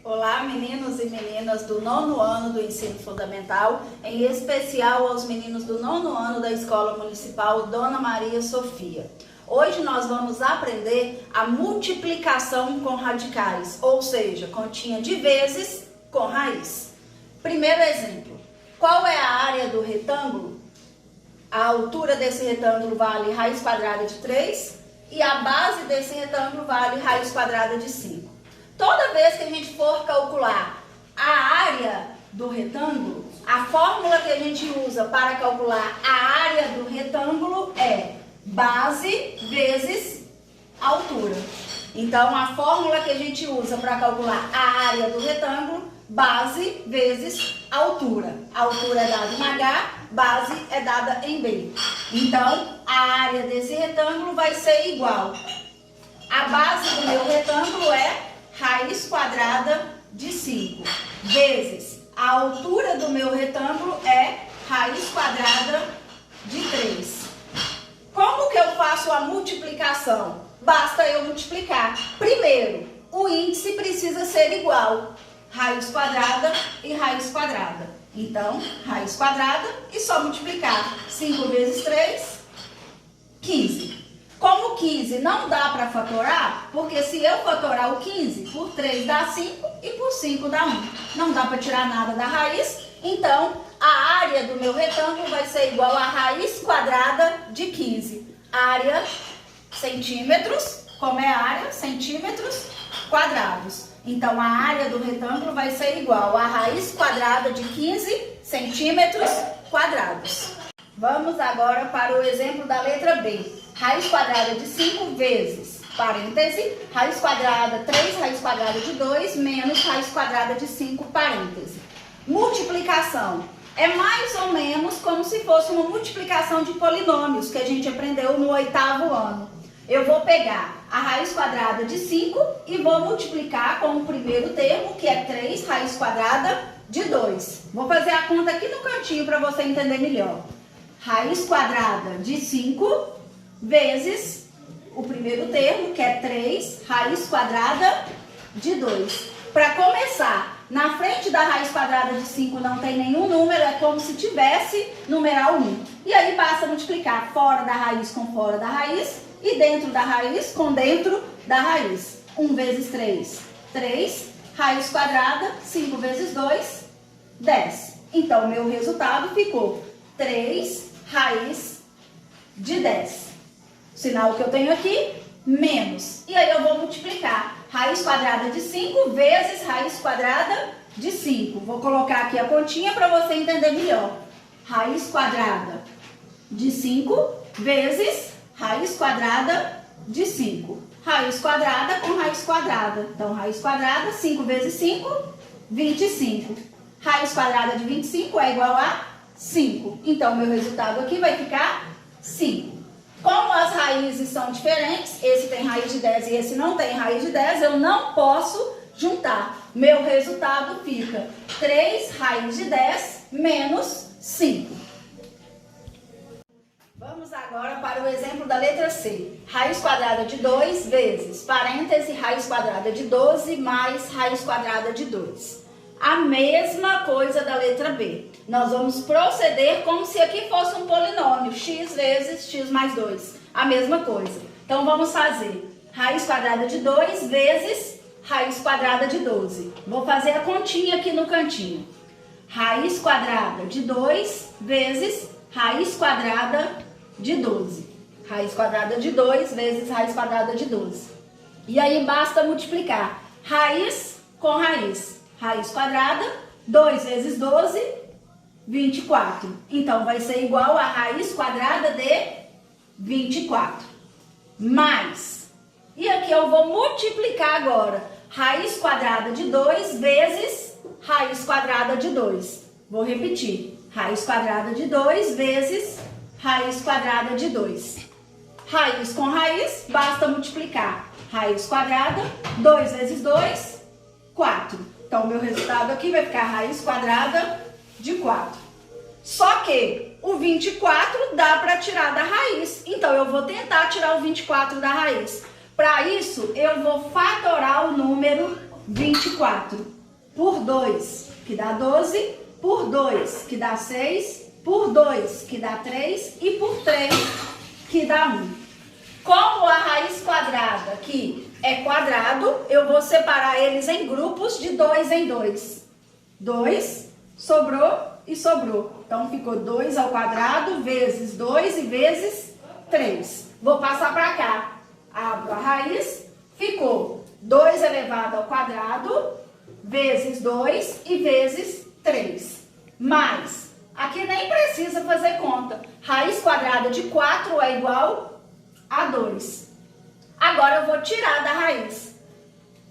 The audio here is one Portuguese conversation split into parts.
Olá, meninos e meninas do 9º ano do ensino fundamental, em especial aos meninos do 9º ano da Escola Municipal Dona Maria Sofia. Hoje nós vamos aprender a multiplicação com radicais, ou seja, continha de vezes com raiz. Primeiro exemplo, qual é a área do retângulo? A altura desse retângulo vale raiz quadrada de 3 e a base desse retângulo vale raiz quadrada de 5. Toda vez que a gente for calcular a área do retângulo, a fórmula que a gente usa para calcular a área do retângulo é base vezes altura. Então, a fórmula que a gente usa para calcular a área do retângulo, base vezes altura. A altura é dada em H, base é dada em B. Então, a área desse retângulo vai ser igual. A base do meu retângulo é raiz quadrada de 5, vezes a altura do meu retângulo é raiz quadrada de 3. Como que eu faço a multiplicação? Basta eu multiplicar. Primeiro, o índice precisa ser igual. Raiz quadrada e raiz quadrada. Então, raiz quadrada e só multiplicar. 5 vezes 3, 15. Como 15 não dá para fatorar, porque se eu fatorar o 15, por 3 dá 5 e por 5 dá 1. Não dá para tirar nada da raiz, então a área do meu retângulo vai ser igual a raiz quadrada de 15. Área, centímetros, como é a área? Centímetros quadrados. Então a área do retângulo vai ser igual a raiz quadrada de 15 centímetros quadrados. Vamos agora para o exemplo da letra B. Raiz quadrada de 5 vezes, parêntese, raiz quadrada 3, raiz quadrada de 2, menos raiz quadrada de 5, parêntese. Multiplicação. É mais ou menos como se fosse uma multiplicação de polinômios que a gente aprendeu no 8º ano. Eu vou pegar a raiz quadrada de 5 e vou multiplicar com o primeiro termo, que é 3 raiz quadrada de 2. Vou fazer a conta aqui no cantinho para você entender melhor. Raiz quadrada de 5 vezes o primeiro termo, que é 3 raiz quadrada de 2. Para começar, na frente da raiz quadrada de 5 não tem nenhum número, é como se tivesse numeral 1. E aí basta multiplicar fora da raiz com fora da raiz e dentro da raiz com dentro da raiz. 1 vezes 3, 3, raiz quadrada, 5 vezes 2, 10. Então, meu resultado ficou 3 raiz de 10. O sinal que eu tenho aqui, menos. E aí eu vou multiplicar raiz quadrada de 5 vezes raiz quadrada de 5. Vou colocar aqui a continha para você entender melhor. Raiz quadrada de 5 vezes raiz quadrada de 5. Raiz quadrada com raiz quadrada. Então, raiz quadrada, 5 vezes 5, 25. Raiz quadrada de 25 é igual a 5. Então, meu resultado aqui vai ficar 5. Como as raízes são diferentes, esse tem raiz de 10 e esse não tem raiz de 10, eu não posso juntar. Meu resultado fica 3 raiz de 10 menos 5. Vamos agora para o exemplo da letra C. Raiz quadrada de 2 vezes, parêntese, raiz quadrada de 12 mais raiz quadrada de 2. A mesma coisa da letra B. Nós vamos proceder como se aqui fosse um polinômio, x vezes x mais 2. A mesma coisa. Então, vamos fazer raiz quadrada de 2 vezes raiz quadrada de 12. Vou fazer a continha aqui no cantinho. Raiz quadrada de 2 vezes raiz quadrada de 12. Raiz quadrada de 2 vezes raiz quadrada de 12. E aí, basta multiplicar raiz com raiz. Raiz quadrada, 2 vezes 12, 24. Então, vai ser igual a raiz quadrada de 24. Mais. E aqui eu vou multiplicar agora. Raiz quadrada de 2 vezes raiz quadrada de 2. Vou repetir. Raiz quadrada de 2 vezes raiz quadrada de 2. Raiz com raiz, basta multiplicar. Raiz quadrada, 2 vezes 2, 4. Então, o meu resultado aqui vai ficar raiz quadrada de 4. Só que o 24 dá para tirar da raiz. Então, eu vou tentar tirar o 24 da raiz. Para isso, eu vou fatorar o número 24 por 2, que dá 12, por 2, que dá 6, por 2, que dá 3 e por 3, que dá 1. Como a raiz quadrada aqui é quadrado, eu vou separar eles em grupos de 2 em 2. 2, sobrou e sobrou. Então, ficou 2 ao quadrado vezes 2 e vezes 3. Vou passar para cá. Abro a raiz, ficou 2 elevado ao quadrado vezes 2 e vezes 3. Mais, aqui nem precisa fazer conta. Raiz quadrada de 4 é igual a 2. Agora eu vou tirar da raiz.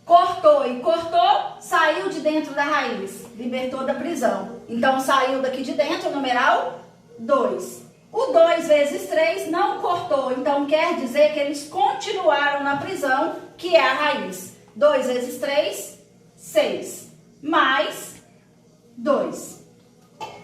Cortou e cortou, saiu de dentro da raiz. Libertou da prisão. Então, saiu daqui de dentro, numeral 2. O 2 vezes 3 não cortou, então quer dizer que eles continuaram na prisão, que é a raiz. 2 vezes 3, 6, mais 2.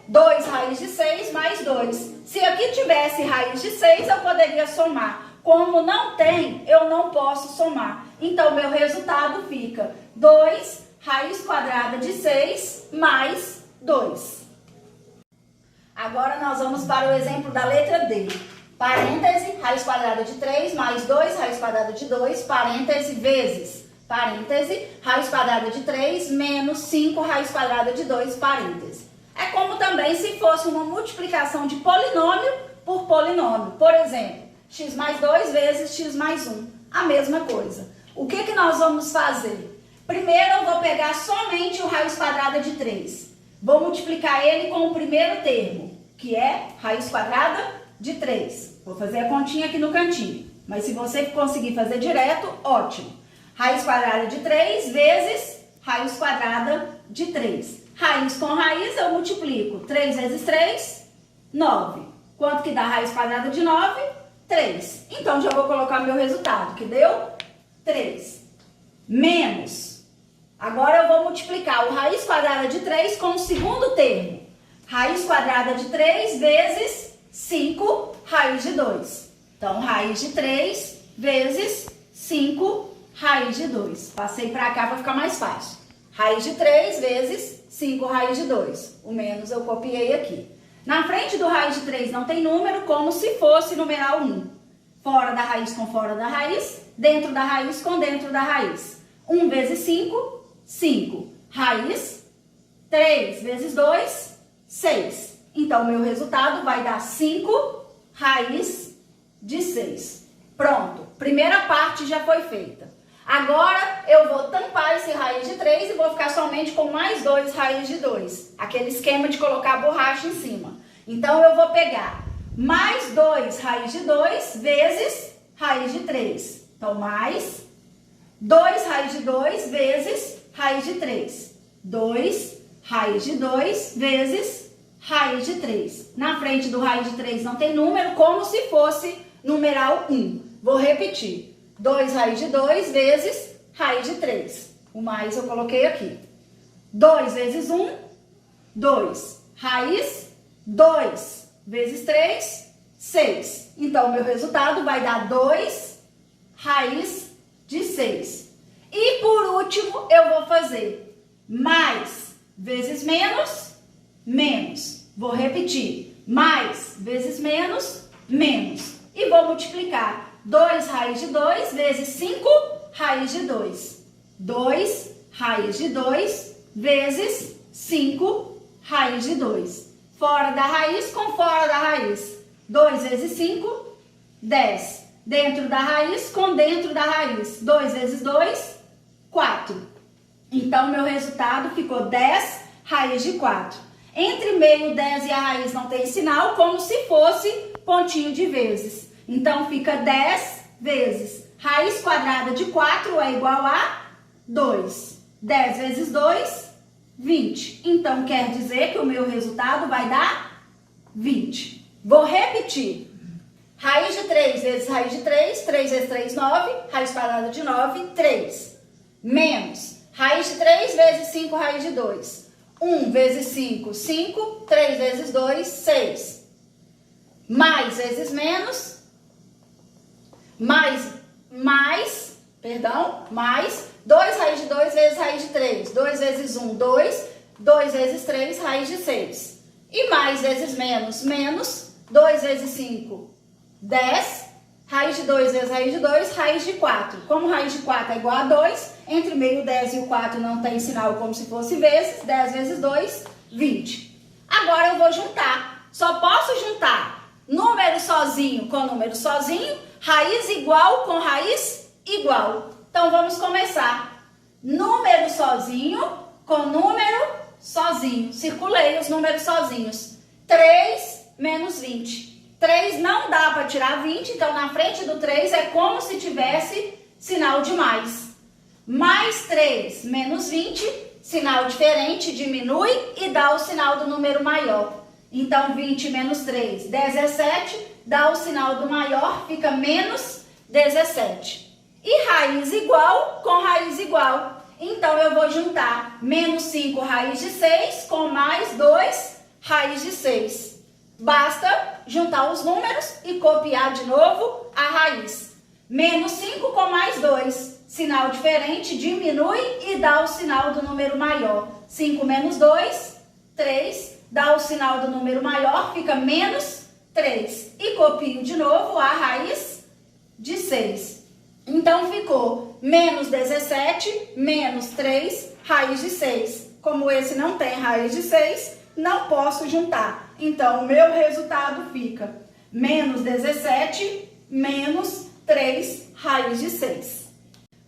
2 raiz de 6 mais 2. Se aqui tivesse raiz de 6, eu poderia somar. Como não tem, eu não posso somar. Então, meu resultado fica 2 raiz quadrada de 6 mais 2. Agora nós vamos para o exemplo da letra D. Parêntese, raiz quadrada de 3 mais 2, raiz quadrada de 2, parêntese, vezes. Parêntese, raiz quadrada de 3 menos 5, raiz quadrada de 2, parêntese. É como também se fosse uma multiplicação de polinômio por polinômio. Por exemplo, x mais 2 vezes x mais 1. A mesma coisa. O que nós vamos fazer? Primeiro eu vou pegar somente o raiz quadrada de 3. Vou multiplicar ele com o primeiro termo, que é raiz quadrada de 3. Vou fazer a continha aqui no cantinho. Mas se você conseguir fazer direto, ótimo. Raiz quadrada de 3 vezes raiz quadrada de 3. Raiz com raiz eu multiplico. 3 vezes 3, 9. Quanto que dá raiz quadrada de 9? 3. Então, já vou colocar meu resultado, que deu 3. Menos. Agora eu vou multiplicar o raiz quadrada de 3 com o segundo termo. Raiz quadrada de 3 vezes 5 raiz de 2. Então, raiz de 3 vezes 5 raiz de 2. Passei para cá para ficar mais fácil. Raiz de 3 vezes 5 raiz de 2. O menos eu copiei aqui. Na frente do raiz de 3 não tem número, como se fosse numeral 1. Fora da raiz com fora da raiz, dentro da raiz com dentro da raiz. 1 vezes 5, 5. Raiz, 3 vezes 2, 6. Então, meu resultado vai dar 5 raiz de 6. Pronto, primeira parte já foi feita. Agora, eu vou tampar esse raiz de 3 e vou ficar somente com mais 2 raiz de 2. Aquele esquema de colocar borracha em cima. Então, eu vou pegar mais 2 raiz de 2 vezes raiz de 3. Então, mais 2 raiz de 2 vezes raiz de 3. 2 raiz de 2 vezes raiz de 3. Na frente do raiz de 3 não tem número, como se fosse numeral 1. Vou repetir. 2 raiz de 2 vezes raiz de 3. O mais eu coloquei aqui. 2 vezes 1, 2. Raiz, 2 vezes 3, 6. Então, meu resultado vai dar 2 raiz de 6. E por último, eu vou fazer mais vezes menos, menos. Vou repetir. Mais vezes menos, menos. E vou multiplicar. 2 raiz de 2 vezes 5 raiz de 2. 2 raiz de 2 vezes 5 raiz de 2. Fora da raiz com fora da raiz. 2 vezes 5, 10. Dentro da raiz com dentro da raiz. 2 vezes 2, 4. Então, meu resultado ficou 10 raiz de 4. Entre meio 10 e a raiz não tem sinal, como se fosse pontinho de vezes. Então, fica 10 vezes raiz quadrada de 4 é igual a 2. 10 vezes 2, 20. Então, quer dizer que o meu resultado vai dar 20. Vou repetir. Raiz de 3 vezes raiz de 3, 3 vezes 3, 9. Raiz quadrada de 9, 3. Menos raiz de 3 vezes 5 raiz de 2. 1 vezes 5, 5. 3 vezes 2, 6. Mais vezes menos. Mais Perdão, mais 2 raiz de 2 vezes raiz de 3. 2 vezes 1, 2. 2 vezes 3, raiz de 6. E mais vezes menos, menos 2 vezes 5, 10. Raiz de 2 vezes raiz de 2, raiz de 4. Como raiz de 4 é igual a 2, entre meio 10 e o 4 não tem sinal como se fosse vezes. 10 vezes 2, 20. Agora eu vou juntar. Só posso juntar número sozinho com número sozinho, raiz igual com raiz igual. Então vamos começar. Número sozinho com número sozinho. Circulei os números sozinhos. 3 menos 20. 3 não dá para tirar 20, então na frente do 3 é como se tivesse sinal de mais. Mais 3 menos 20, sinal diferente, diminui e dá o sinal do número maior. Então 20 menos 3, 17, dá o sinal do maior, fica menos 17. E raiz igual com raiz igual. Então eu vou juntar menos 5 raiz de 6 com mais 2 raiz de 6. Basta juntar os números e copiar de novo a raiz. Menos 5 com mais 2. Sinal diferente, diminui e dá o sinal do número maior. 5 menos 2, 3. Dá o sinal do número maior, fica menos 3. E copio de novo a raiz de 6. Então ficou menos 17, menos 3, raiz de 6. Como esse não tem raiz de 6, não posso juntar. Então, o meu resultado fica menos 17, menos 3, raiz de 6.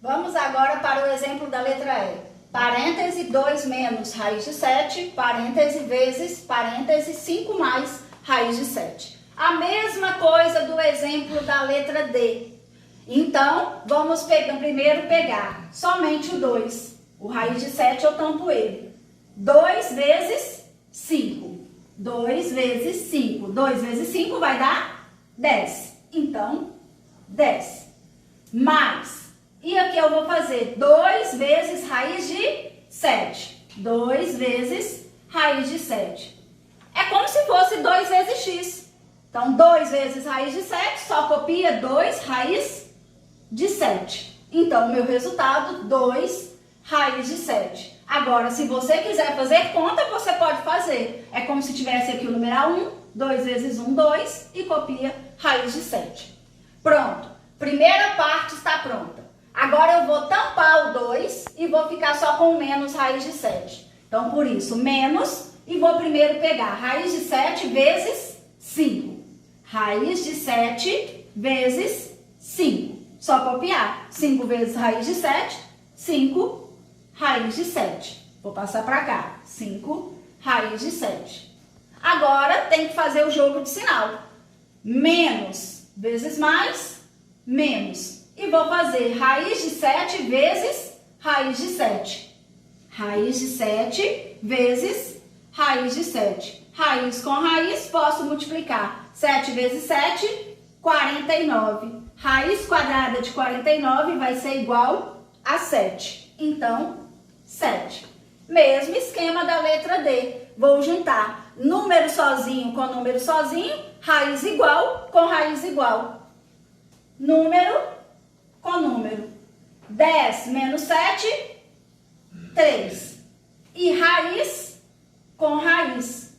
Vamos agora para o exemplo da letra E. Parêntese 2 menos raiz de 7, parêntese vezes, parêntese 5 mais raiz de 7. A mesma coisa do exemplo da letra D. Então, vamos primeiro pegar somente o 2. O raiz de 7 eu tampo ele. 2 vezes 5. 2 vezes 5. 2 vezes 5 vai dar 10. Então, 10. Mais. E aqui eu vou fazer 2 vezes raiz de 7. 2 vezes raiz de 7. É como se fosse 2 vezes x. Então, 2 vezes raiz de 7, só copia 2 raiz de 7. Então, meu resultado, 2 raiz de 7. Agora, se você quiser fazer conta, você pode fazer. É como se tivesse aqui o numeral 1, 2 vezes 1, 2, e copia raiz de 7. Pronto. Primeira parte está pronta. Agora eu vou tampar o 2 e vou ficar só com menos raiz de 7. Então, por isso, menos, e vou primeiro pegar raiz de 7 vezes 5. Raiz de 7 vezes 5. Só copiar. 5 vezes raiz de 7, 5 raiz de 7. Vou passar para cá. 5 raiz de 7. Agora tem que fazer o jogo de sinal. Menos vezes mais, menos. E vou fazer raiz de 7 vezes raiz de 7. Raiz de 7 vezes raiz de 7. Raiz com raiz, posso multiplicar. 7 vezes 7, 49. Raiz quadrada de 49 vai ser igual a 7. Então, 7. Mesmo esquema da letra D. Vou juntar número sozinho com número sozinho, raiz igual com raiz igual. Número com número. 10 menos 7, 3. E raiz com raiz.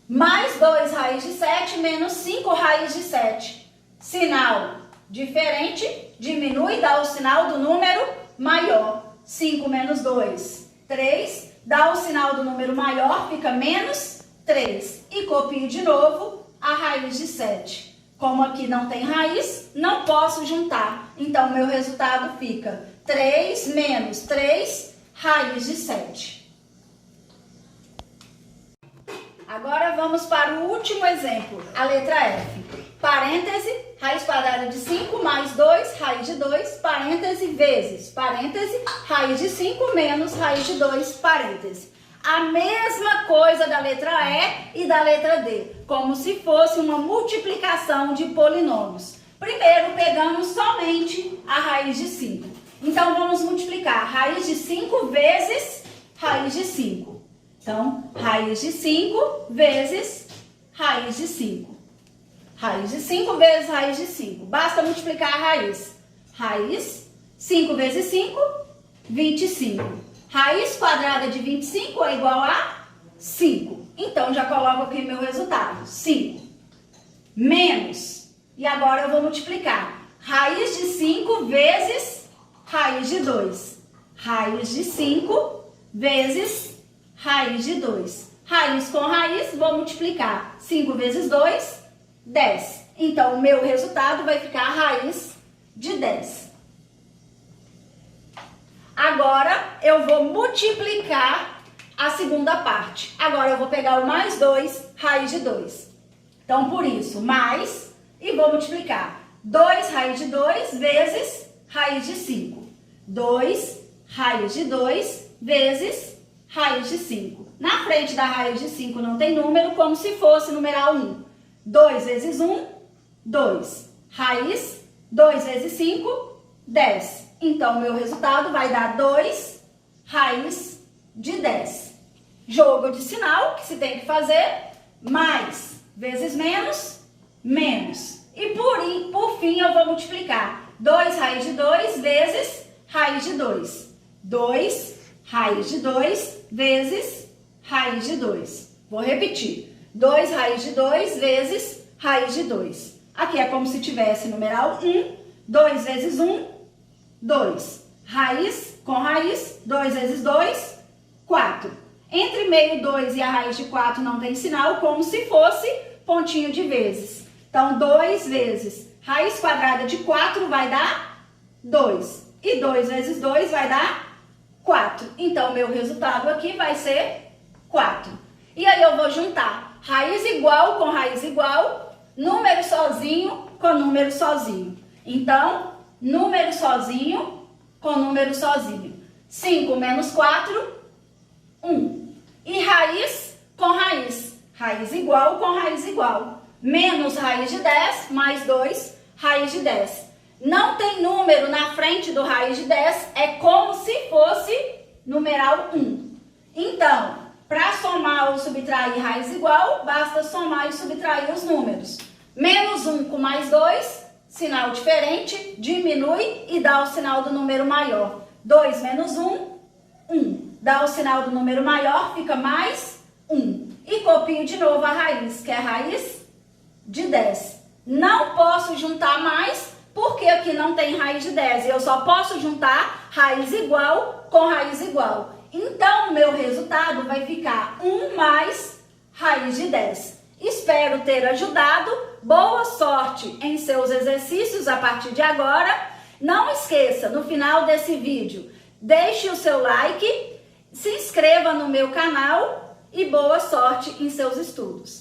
Mais 2 raiz de 7 menos 5 raiz de 7. Sinal diferente, diminui, dá o sinal do número maior. 5 menos 2, 3. Dá o sinal do número maior, fica menos 3. E copio de novo a raiz de 7. Como aqui não tem raiz, não posso juntar. Então, meu resultado fica 3 menos 3, raiz de 7. Agora vamos para o último exemplo, a letra F. Parêntese, raiz quadrada de 5 mais 2, raiz de 2, parêntese, vezes, parêntese, raiz de 5 menos raiz de 2, parêntese. A mesma coisa da letra E e da letra D, como se fosse uma multiplicação de polinômios. Primeiro, pegamos somente a raiz de 5. Então, vamos multiplicar raiz de 5 vezes raiz de 5. Então, raiz de 5 vezes raiz de 5. Raiz de 5 vezes raiz de 5. Basta multiplicar a raiz. Raiz 5 vezes 5, 25. Raiz quadrada de 25 é igual a 5. Então, já coloco aqui meu resultado. 5 menos. E agora eu vou multiplicar. Raiz de 5 vezes raiz de 2. Raiz de 5 vezes raiz de 2. Raiz com raiz, vou multiplicar. 5 vezes 2, 10. Então, o meu resultado vai ficar a raiz de 10. Agora, eu vou multiplicar a segunda parte. Agora, eu vou pegar o mais 2, raiz de 2. Então, por isso, mais, e vou multiplicar. 2 raiz de 2 vezes raiz de 5. 2 raiz de 2 vezes raiz de 5. Na frente da raiz de 5 não tem número, como se fosse numeral 1. 2 vezes 1, 2. Raiz, 2 vezes 5, 10. Então, meu resultado vai dar 2 raiz de 10. Jogo de sinal que se tem que fazer, mais vezes menos, menos. E por fim, eu vou multiplicar 2 raiz de 2 vezes raiz de 2. 2 raiz de 2 vezes raiz de 2. Vou repetir. 2 raiz de 2 vezes raiz de 2. Aqui é como se tivesse numeral 1. 2 vezes 1, 2. Raiz com raiz, 2 vezes 2, 4. Entre meio 2 e a raiz de 4 não tem sinal, como se fosse pontinho de vezes. Então, 2 vezes raiz quadrada de 4 vai dar 2. E 2 vezes 2 vai dar 4. Então, meu resultado aqui vai ser 4. E aí, eu vou juntar raiz igual com raiz igual, número sozinho com número sozinho. Então, número sozinho com número sozinho. 5 menos 4, 1. E raiz com raiz. Raiz igual com raiz igual. Menos raiz de 10, mais 2, raiz de 10. Não tem número na frente do raiz de 10, é como se fosse numeral 1. Então, para somar ou subtrair raiz igual, basta somar e subtrair os números. Menos 1 com mais 2, sinal diferente, diminui e dá o sinal do número maior. 2 menos 1, 1. Dá o sinal do número maior, fica mais 1. E copio de novo a raiz, que é a raiz de 10. Não posso juntar mais, porque aqui não tem raiz de 10. Eu só posso juntar raiz igual com raiz igual. Então, o meu resultado vai ficar 1 mais raiz de 10. Espero ter ajudado. Boa sorte em seus exercícios a partir de agora. Não esqueça, no final desse vídeo, deixe o seu like, se inscreva no meu canal e boa sorte em seus estudos.